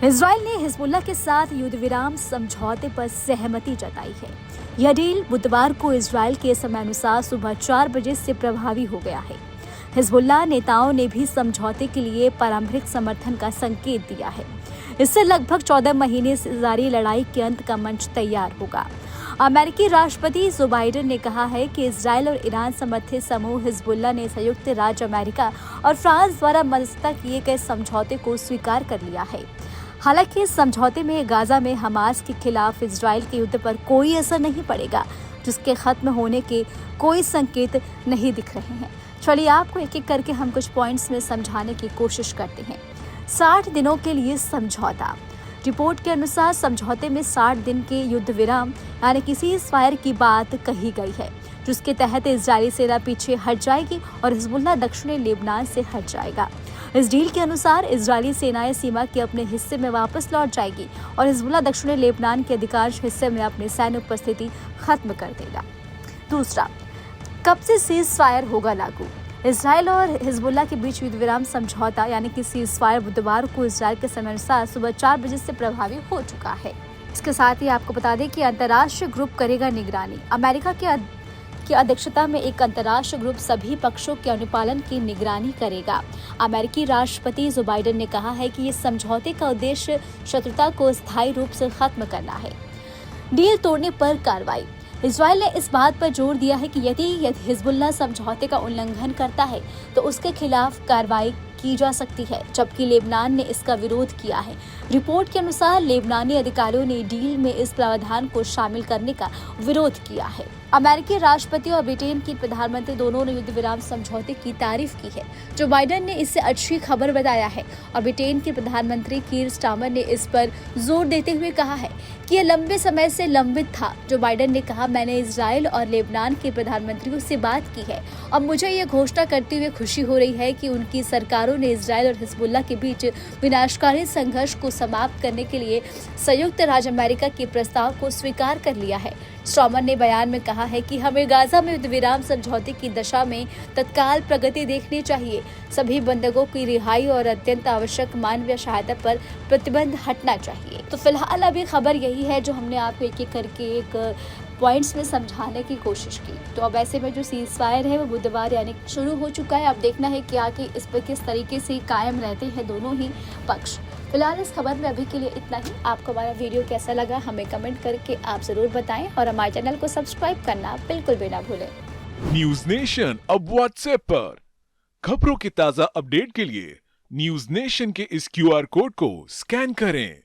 Israel ने Hezbollah के साथ युद्ध विराम समझौते पर सहमति जताई है। यह डील बुधवार को इजराइल के समयानुसार सुबह 4 बजे से प्रभावी हो गया है। हिजबुल्लाह नेताओं ने भी समझौते के लिए प्रारंभिक समर्थन का संकेत दिया है। इससे लगभग 14 महीने से जारी लड़ाई के अंत का मंच तैयार होगा। अमेरिकी राष्ट्रपति जो बाइडेन ने कहा है कि इजराइल और ईरान समर्थित समूह हिजबुल्लाह ने संयुक्त राज्य अमेरिका और फ्रांस द्वारा मध्यस्थता किए गए समझौते को स्वीकार कर लिया है। हालांकि इस समझौते में गाजा में हमास के खिलाफ इजराइल के युद्ध पर कोई असर नहीं पड़ेगा, जिसके खत्म होने के कोई संकेत नहीं दिख रहे हैं। चलिए आपको एक एक करके हम कुछ पॉइंट्स में समझाने की कोशिश करते हैं। 60 दिनों के लिए समझौता। रिपोर्ट के अनुसार समझौते में 60 दिन के युद्ध विराम यानी कि सीज़फायर की बात कही गई है, जिसके तहत इजरायली सेना पीछे हट जाएगी और हिजबुल्लाह दक्षिणी लेबनान से हट जाएगा। इस डील के अनुसार इजरायली सेनाएं सीमा के अपने हिस्से में वापस लौट जाएगी और हिजबुल्लाह दक्षिणी लेबनान के अधिकांश हिस्से में अपनी सैन्य उपस्थिति खत्म कर देगा। दूसरा, कब से सीज़फायर होगा लागू? इजराइल और हिजबुल्लाह के बीच युद्ध विराम समझौता यानी कि सीज़फायर बुधवार को इजराइल के समयानुसार सुबह 4 बजे से प्रभावी हो चुका है। इसके साथ ही आपको बता दें कि अंतर्राष्ट्रीय ग्रुप करेगा निगरानी। अमेरिका की अध्यक्षता में एक अंतर्राष्ट्रीय ग्रुप सभी पक्षों के अनुपालन की निगरानी करेगा। अमेरिकी राष्ट्रपति जो बाइडेन ने कहा है कि इस समझौते का उद्देश्य शत्रुता को स्थायी रूप से खत्म करना है। डील तोड़ने पर कार्रवाई। इजराइल ने इस बात पर जोर दिया है कि यदि हिजबुल्लाह समझौते का उल्लंघन करता है तो उसके खिलाफ कार्रवाई की जा सकती है, जबकि लेबनान ने इसका विरोध किया है। रिपोर्ट के अनुसार लेबनानी अधिकारियों ने डील में इस प्रावधान को शामिल करने का विरोध किया है। अमेरिकी राष्ट्रपति और ब्रिटेन की प्रधानमंत्री दोनों ने युद्ध विराम समझौते की तारीफ की है। जो बाइडेन ने इसे अच्छी खबर बताया है और ब्रिटेन के प्रधानमंत्री कीर स्टारमर ने इस पर जोर देते हुए कहा है कि यह लंबे समय से लंबित था। जो बाइडेन ने कहा, मैंने इजराइल और लेबनान के प्रधानमंत्रियों से बात की है और मुझे यह घोषणा करते हुए खुशी हो रही है कि उनकी सरकारों ने इजराइल और हिजबुल्लाह के बीच विनाशकारी संघर्ष को समाप्त करने के लिए संयुक्त राज्य अमेरिका के प्रस्ताव को स्वीकार कर लिया है। स्टारमर ने बयान में कहा है कि हमें गाजा में युद्ध विराम समझौते की दशा में तत्काल प्रगति देखनी चाहिए। सभी बंधकों की रिहाई और अत्यंत आवश्यक मानवीय सहायता पर प्रतिबंध हटना चाहिए। तो फिलहाल अभी खबर यही है जो हमने आपको एक एक करके एक पॉइंट्स में समझाने की कोशिश की। तो अब ऐसे में जो सीज़फायर है वो बुधवार यानी शुरू हो चुका है। अब देखना है कि आगे इस पर किस तरीके से कायम रहते हैं दोनों ही पक्ष। फिलहाल इस खबर में अभी के लिए इतना ही। आपको हमारा वीडियो कैसा लगा हमें कमेंट करके आप जरूर बताएं और हमारे चैनल को सब्सक्राइब करना बिल्कुल भी ना भूलें। न्यूज नेशन अब व्हाट्सएप पर खबरों की ताजा अपडेट के लिए न्यूज नेशन के इस QR कोड को स्कैन करें।